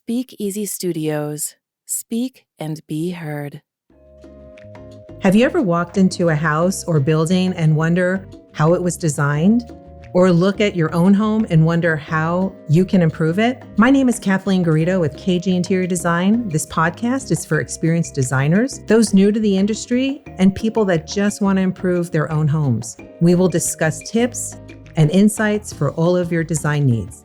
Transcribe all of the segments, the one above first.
Speak Easy Studios. Speak and be heard. Have you ever walked into a house or building and wonder how it was designed? Or look at your own home and wonder how you can improve it? My name is Kathleen Garito with KG Interior Design. This podcast is for experienced designers, those new to the industry, and people that just want to improve their own homes. We will discuss tips and insights for all of your design needs.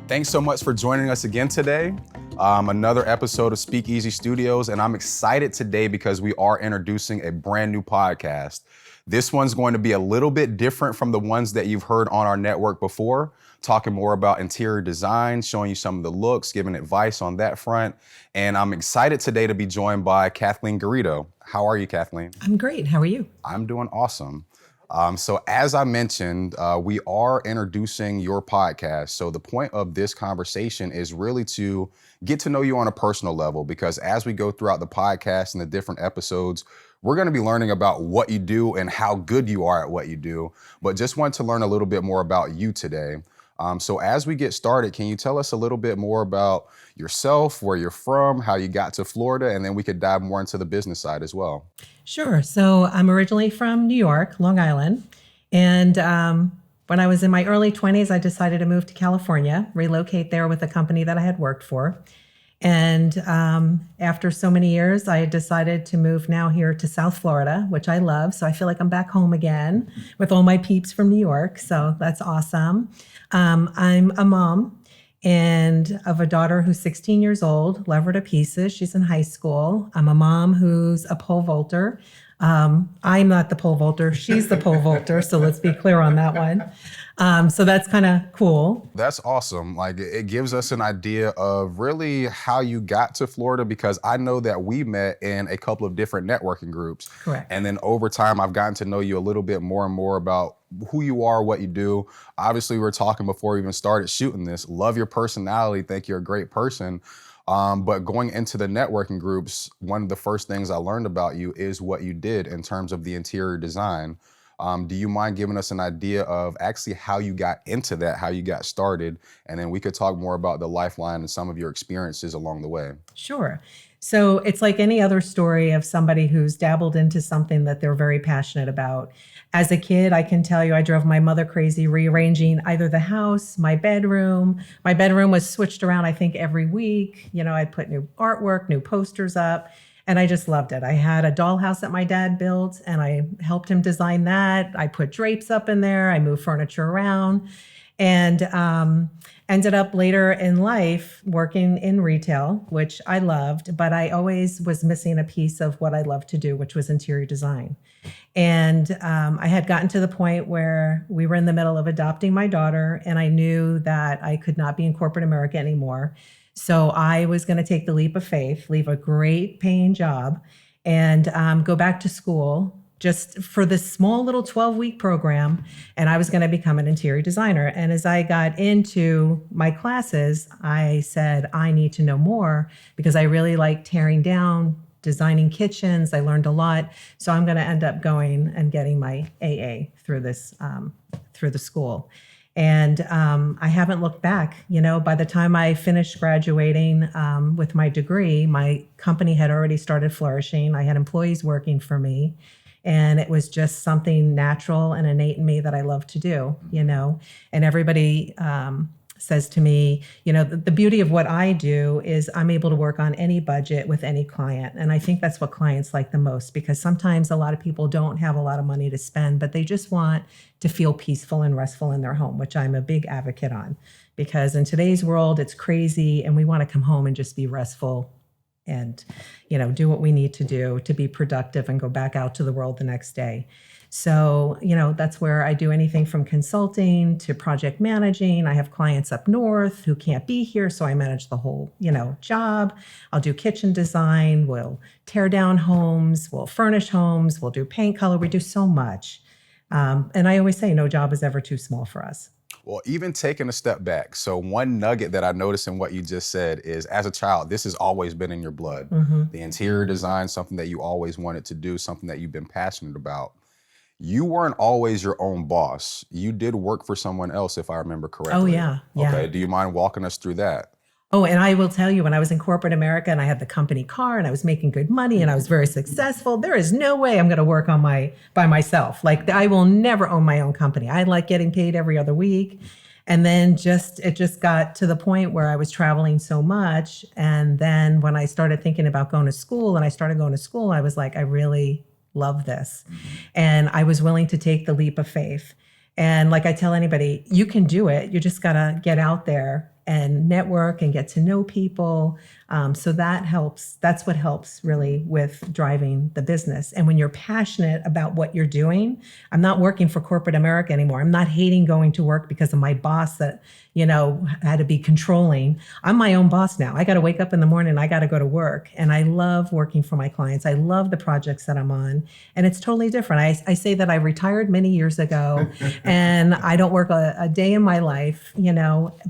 Thanks so much for joining us again today. Another episode of Speak Easy Studios, and I'm excited today because we are introducing a brand new podcast. This one's going to be a little bit different from the ones that you've heard on our network before, talking more about interior design, showing you some of the looks, giving advice on that front. And I'm excited today to be joined by Kathleen Garito. How are you, Kathleen? I'm great. How are you? I'm doing awesome. So as I mentioned, we are introducing your podcast. So the point of this conversation is really to get to know you on a personal level, because as we go throughout the podcast and the different episodes, we're going to be learning about what you do and how good you are at what you do, but just want to learn a little bit more about you today. So as we get started, can you tell us a little bit more about yourself, where you're from, how you got to Florida, and then we could dive more into the business side as well? Sure. So I'm originally from New York, Long Island. And when I was in my early 20s, I decided to move to California, relocate there with a company that I had worked for. And after so many years, I decided to move now here to South Florida, which I love. So I feel like I'm back home again with all my peeps from New York. So that's awesome. I'm a mom and of a daughter who's 16 years old, love her to pieces. She's in high school. I'm a mom who's a pole vaulter. I'm not the pole vaulter. She's the pole vaulter. So let's be clear on that one. So that's kind of cool. That's awesome. Like, it gives us an idea of really how you got to Florida, because I know that we met in a couple of different networking groups. Correct. And then over time, I've gotten to know you a little bit more and more about who you are, what you do. Obviously, we were talking before we even started shooting this. Love your personality. Think you're a great person. But going into the networking groups, one of the first things I learned about you is what you did in terms of the interior design. Do you mind giving us an idea of actually how you got into that, how you got started? And then we could talk more about the lifeline and some of your experiences along the way. Sure. So it's like any other story of somebody who's dabbled into something that they're very passionate about. As a kid, I can tell you, I drove my mother crazy rearranging either the house, my bedroom. My bedroom was switched around, I think, every week. You know, I'd put new artwork, new posters up, and I just loved it. I had a dollhouse that my dad built, and I helped him design that. I put drapes up in there. I moved furniture around, and ended up later in life working in retail, which I loved, but I always was missing a piece of what I loved to do, which was interior design. And I had gotten to the point where we were in the middle of adopting my daughter, and I knew that I could not be in corporate America anymore. So I was going to take the leap of faith, leave a great paying job, and go back to school just for this small little 12-week program. And I was going to become an interior designer. And as I got into my classes, I said, I need to know more, because I really like tearing down, designing kitchens. I learned a lot. So I'm going to end up going and getting my AA through this, through the school. And I haven't looked back. You know, by the time I finished graduating with my degree, my company had already started flourishing. I had employees working for me. And it was just something natural and innate in me that I love to do, you know. And everybody says to me, you know, the beauty of what I do is I'm able to work on any budget with any client. And I think that's what clients like the most, because sometimes a lot of people don't have a lot of money to spend, but they just want to feel peaceful and restful in their home, which I'm a big advocate on, because in today's world, it's crazy and we want to come home and just be restful and, you know, do what we need to do to be productive and go back out to the world the next day. So, you know, that's where I do anything from consulting to project managing. I have clients up north who can't be here, so I manage the whole, you know, job. I'll do kitchen design. We'll tear down homes. We'll furnish homes. We'll do paint color. We do so much. And I always say no job is ever too small for us. Well, even taking a step back, so one nugget that I noticed in what you just said is, as a child, this has always been in your blood. Mm-hmm. The interior design, something that you always wanted to do, something that you've been passionate about. You weren't always your own boss. You did work for someone else, if I remember correctly. Oh, yeah. Okay, do you mind walking us through that? Oh, and I will tell you, when I was in corporate America and I had the company car and I was making good money and I was very successful, there is no way I'm going to work on by myself. Like, I will never own my own company. I like getting paid every other week. And then it just got to the point where I was traveling so much. And then when I started thinking about going to school, and I started going to school, I was like, I really love this. And I was willing to take the leap of faith. And like I tell anybody, you can do it. You just got to get out there and network and get to know people. So that helps. That's what helps really with driving the business. And when you're passionate about what you're doing, I'm not working for corporate America anymore. I'm not hating going to work because of my boss that, had to be controlling. I'm my own boss now. I got to wake up in the morning. I got to go to work. And I love working for my clients. I love the projects that I'm on. And it's totally different. I say that I retired many years ago and I don't work a day in my life,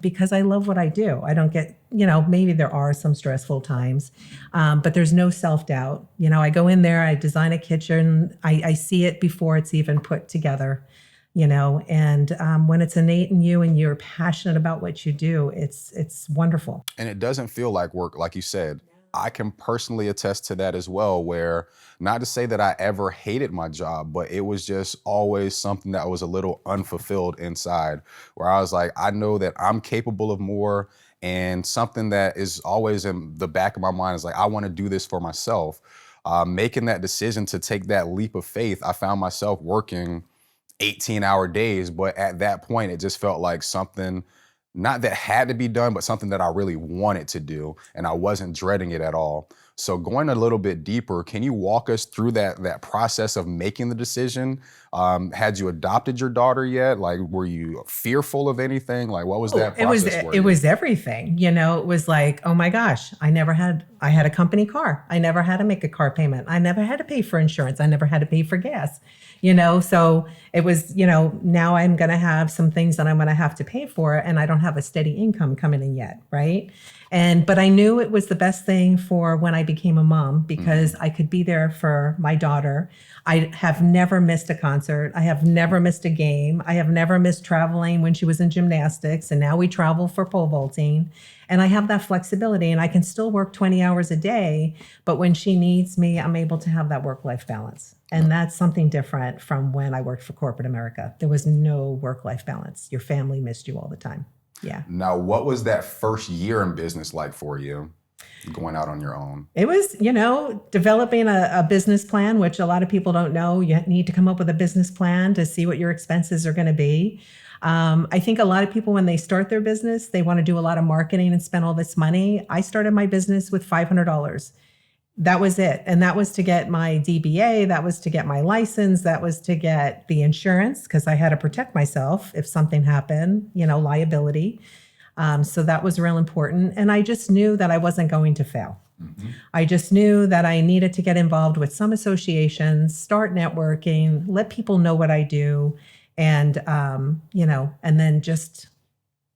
because I love what I do. I don't get, maybe there are some stressful times, but there's no self-doubt. I go in there, I design a kitchen, I see it before it's even put together, and when it's innate in you and you're passionate about what you do, it's wonderful. And it doesn't feel like work, like you said. I can personally attest to that as well, where not to say that I ever hated my job, but it was just always something that was a little unfulfilled inside, where I was like, I know that I'm capable of more. And something that is always in the back of my mind is like, I want to do this for myself. Making that decision to take that leap of faith, I found myself working 18-hour days, but at that point, it just felt like something not that had to be done, but something that I really wanted to do, and I wasn't dreading it at all. So going a little bit deeper, can you walk us through that process of making the decision? Had you adopted your daughter yet? Like, were you fearful of anything? Like, what was that process for you? It was everything. It was like, oh my gosh, I had a company car. I never had to make a car payment. I never had to pay for insurance. I never had to pay for gas. So it was, now I'm going to have some things that I'm going to have to pay for, and I don't have a steady income coming in yet. Right. But I knew it was the best thing for when I became a mom, because I could be there for my daughter. I have never missed a concert. I have never missed a game. I have never missed traveling when she was in gymnastics, and now we travel for pole vaulting. And I have that flexibility, and I can still work 20 hours a day, but when she needs me, I'm able to have that work-life balance. And that's something different from when I worked for corporate America. There was no work-life balance. Your family missed you all the time. Yeah. Now, what was that first year in business like for you, going out on your own? It was, developing a business plan, which a lot of people don't know. You need to come up with a business plan to see what your expenses are going to be. I think a lot of people, when they start their business, they want to do a lot of marketing and spend all this money. I started my business with $500. That was it. And that was to get my DBA. That was to get my license. That was to get the insurance, because I had to protect myself if something happened, liability. So that was real important. And I just knew that I wasn't going to fail. Mm-hmm. I just knew that I needed to get involved with some associations, start networking, let people know what I do. And, and then just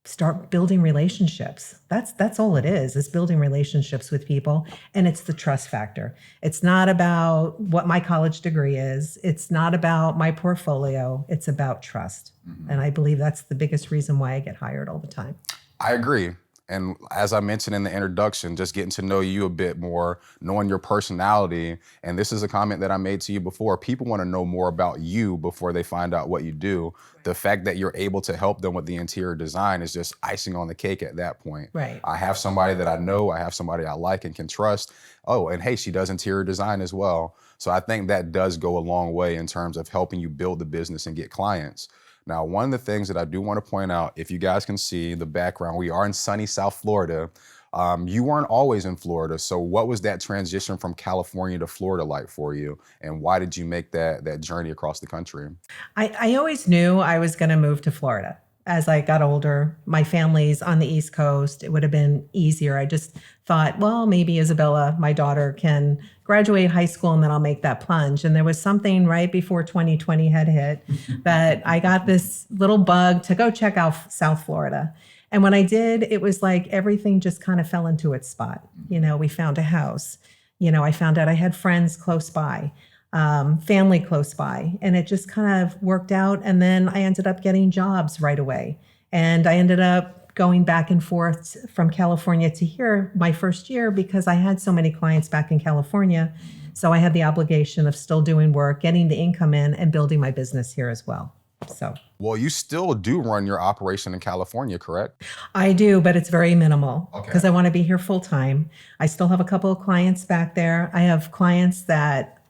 start building relationships. That's all it is building relationships with people. And it's the trust factor. It's not about what my college degree is. It's not about my portfolio. It's about trust. Mm-hmm. And I believe that's the biggest reason why I get hired all the time. I agree. And as I mentioned in the introduction, just getting to know you a bit more, knowing your personality. And this is a comment that I made to you before. People want to know more about you before they find out what you do. Right. The fact that you're able to help them with the interior design is just icing on the cake at that point. Right. I have somebody that I know, I have somebody I like and can trust. Oh, and hey, she does interior design as well. So I think that does go a long way in terms of helping you build the business and get clients. Now, one of the things that I do want to point out, if you guys can see the background, we are in sunny South Florida. You weren't always in Florida. So what was that transition from California to Florida like for you? And why did you make that journey across the country? I always knew I was going to move to Florida. As I got older, my family's on the East Coast. It would have been easier. I just thought, well, maybe Isabella, my daughter, can graduate high school and then I'll make that plunge. And there was something right before 2020 had hit that I got this little bug to go check out South Florida. And when I did, it was like everything just kind of fell into its spot. We found a house. I found out I had friends close by. Family close by, and it just kind of worked out. And then I ended up getting jobs right away. And I ended up, going back and forth from California to here my first year because I had so many clients back in California. So I had the obligation of still doing work, getting the income in, and building my business here as well. So, well, you still do run your operation in California, correct? I do, but it's very minimal because Okay. I want to be here full time. I still have a couple of clients back there. I have clients that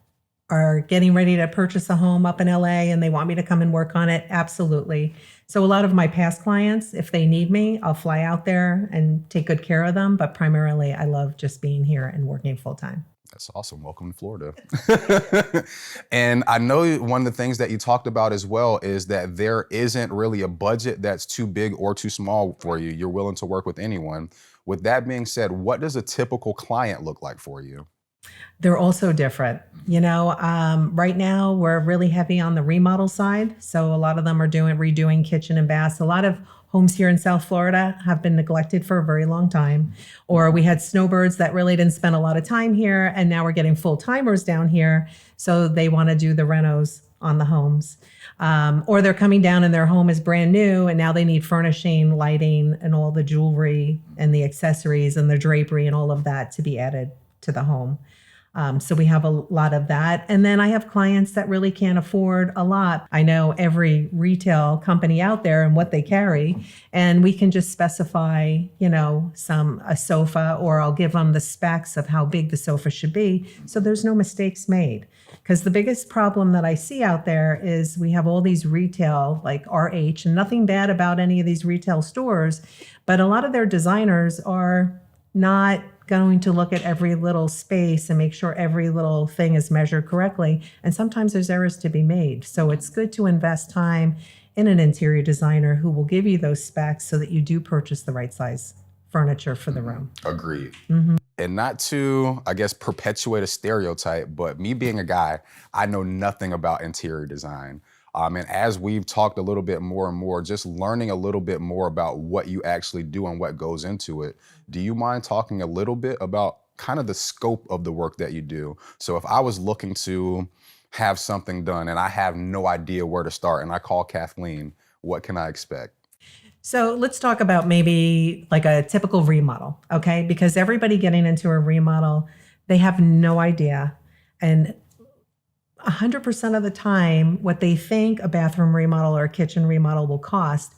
are getting ready to purchase a home up in LA and they want me to come and work on it. Absolutely. So a lot of my past clients, if they need me, I'll fly out there and take good care of them. But primarily, I love just being here and working full time. That's awesome. Welcome to Florida. And I know one of the things that you talked about as well is that there isn't really a budget that's too big or too small for you. You're willing to work with anyone. With that being said, what does a typical client look like for you? They're also different. Right now we're really heavy on the remodel side. So a lot of them are redoing kitchen and baths. A lot of homes here in South Florida have been neglected for a very long time. Or we had snowbirds that really didn't spend a lot of time here. And now we're getting full timers down here. So they want to do the renos on the homes. Or they're coming down and their home is brand new and now they need furnishing, lighting, and all the jewelry and the accessories and the drapery and all of that to be added to the home. So we have a lot of that. And then I have clients that really can't afford a lot. I know every retail company out there and what they carry, and we can just specify, a sofa, or I'll give them the specs of how big the sofa should be. So there's no mistakes made. Because the biggest problem that I see out there is we have all these retail like RH, and nothing bad about any of these retail stores, but a lot of their designers are not going to look at every little space and make sure every little thing is measured correctly. And sometimes there's errors to be made. So it's good to invest time in an interior designer who will give you those specs so that you do purchase the right size furniture for the room. Agreed. Mm-hmm. And not to, I guess, perpetuate a stereotype, but me being a guy, I know nothing about interior design. And as we've talked a little bit more and more, just learning a little bit more about what you actually do and what goes into it, do you mind talking a little bit about kind of the scope of the work that you do? So if I was looking to have something done and I have no idea where to start and I call Kathleen, what can I expect? So let's talk about maybe like a typical remodel, okay? Because everybody getting into a remodel, they have no idea. And 100% of the time, what they think a bathroom remodel or a kitchen remodel will cost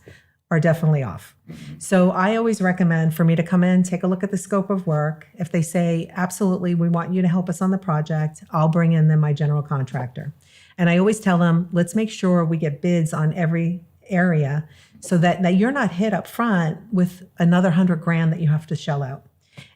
are definitely off. So I always recommend for me to come in, take a look at the scope of work. If they say, absolutely, we want you to help us on the project, I'll bring in then my general contractor. And I always tell them, let's make sure we get bids on every area so that you're not hit up front with another $100,000 that you have to shell out.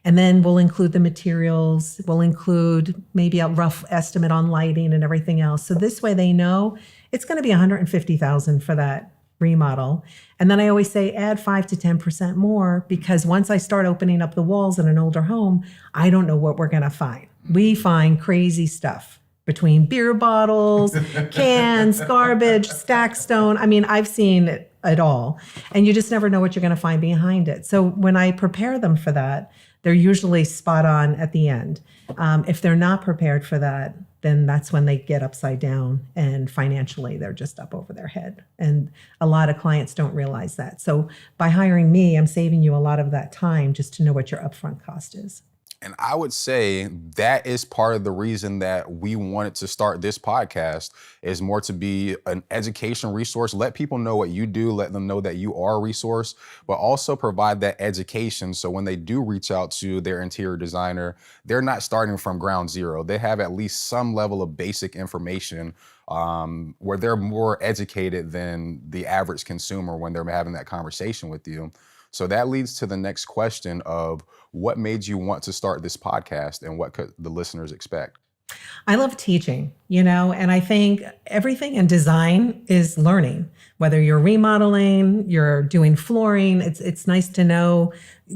And then we'll include the materials, we'll include maybe a rough estimate on lighting and everything else. So this way they know it's going to be $150,000 for that remodel. And then I always say add 5 to 10% more, because once I start opening up the walls in an older home, I don't know what we're going to find. We find crazy stuff between beer bottles, cans, garbage, stack stone. I mean, I've seen it all. And you just never know what you're going to find behind it. So when I prepare them for that, they're usually spot on at the end. If they're not prepared for that, then that's when they get upside down, and financially they're just up over their head. And a lot of clients don't realize that. So by hiring me, I'm saving you a lot of that time just to know what your upfront cost is. And I would say that is part of the reason that we wanted to start this podcast, is more to be an education resource. Let people know what you do, let them know that you are a resource, but also provide that education. So when they do reach out to their interior designer, they're not starting from ground zero. They have at least some level of basic information where they're more educated than the average consumer when they're having that conversation with you. So that leads to the next question of what made you want to start this podcast and what could the listeners expect? I love teaching, and I think everything in design is learning. Whether you're remodeling, you're doing flooring, it's nice to know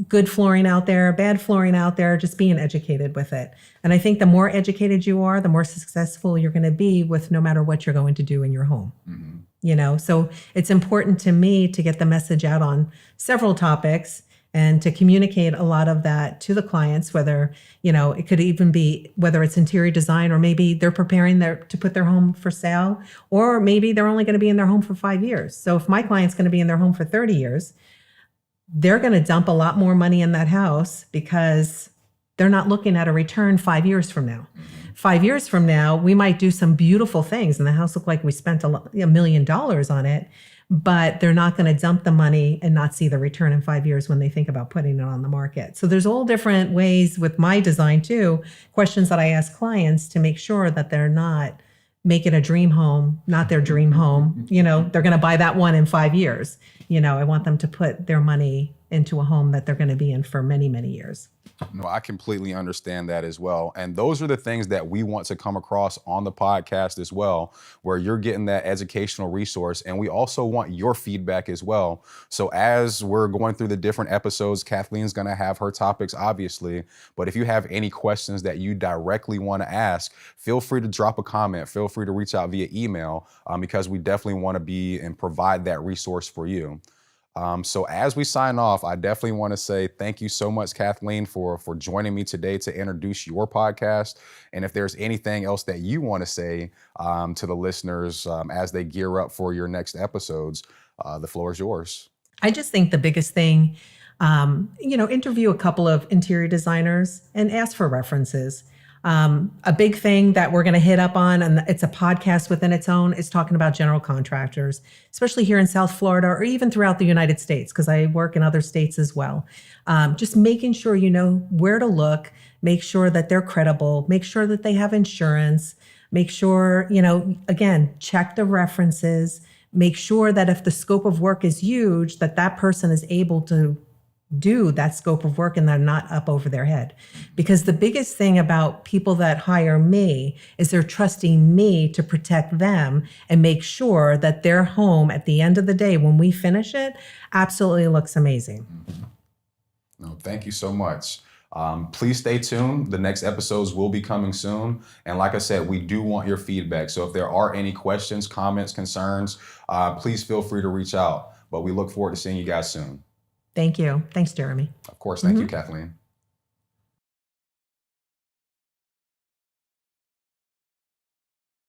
good flooring out there, bad flooring out there, just being educated with it. And I think the more educated you are, the more successful you're going to be with no matter what you're going to do in your home. Mm-hmm. So it's important to me to get the message out on several topics and to communicate a lot of that to the clients, whether, it could even be whether it's interior design, or maybe they're preparing to put their home for sale, or maybe they're only going to be in their home for 5 years. So if my client's going to be in their home for 30 years, they're going to dump a lot more money in that house because they're not looking at a return 5 years from now. 5 years from now, we might do some beautiful things and the house look like we spent $1 million on it, but they're not going to dump the money and not see the return in 5 years when they think about putting it on the market. So there's all different ways with my design too, questions that I ask clients to make sure that they're not making a dream home, not their dream home. You know, they're going to buy that one in 5 years. You know, I want them to put their money into a home that they're going to be in for many, many years. No, I completely understand that as well. And those are the things that we want to come across on the podcast as well, where you're getting that educational resource. And we also want your feedback as well. So as we're going through the different episodes, Kathleen's going to have her topics, obviously. But if you have any questions that you directly want to ask, feel free to drop a comment. Feel free to reach out via email because we definitely want to be and provide that resource for you. So as we sign off, I definitely want to say thank you so much, Kathleen, for joining me today to introduce your podcast. And if there's anything else that you want to say to the listeners as they gear up for your next episodes, the floor is yours. I just think the biggest thing, interview a couple of interior designers and ask for references. A big thing that we're going to hit up on, and it's a podcast within its own, is talking about general contractors, especially here in South Florida or even throughout the United States, because I work in other states as well. Just making sure you know where to look, make sure that they're credible, make sure that they have insurance, make sure, again, check the references, make sure that if the scope of work is huge, that person is able to do that scope of work and they're not up over their head. Because the biggest thing about people that hire me is they're trusting me to protect them and make sure that their home at the end of the day, when we finish it, absolutely looks amazing. No, thank you so much. Please stay tuned. The next episodes will be coming soon. And like I said, we do want your feedback. So if there are any questions, comments, concerns, please feel free to reach out. But we look forward to seeing you guys soon. Thank you. Thanks, Jeremy. Of course. Thank you, Kathleen.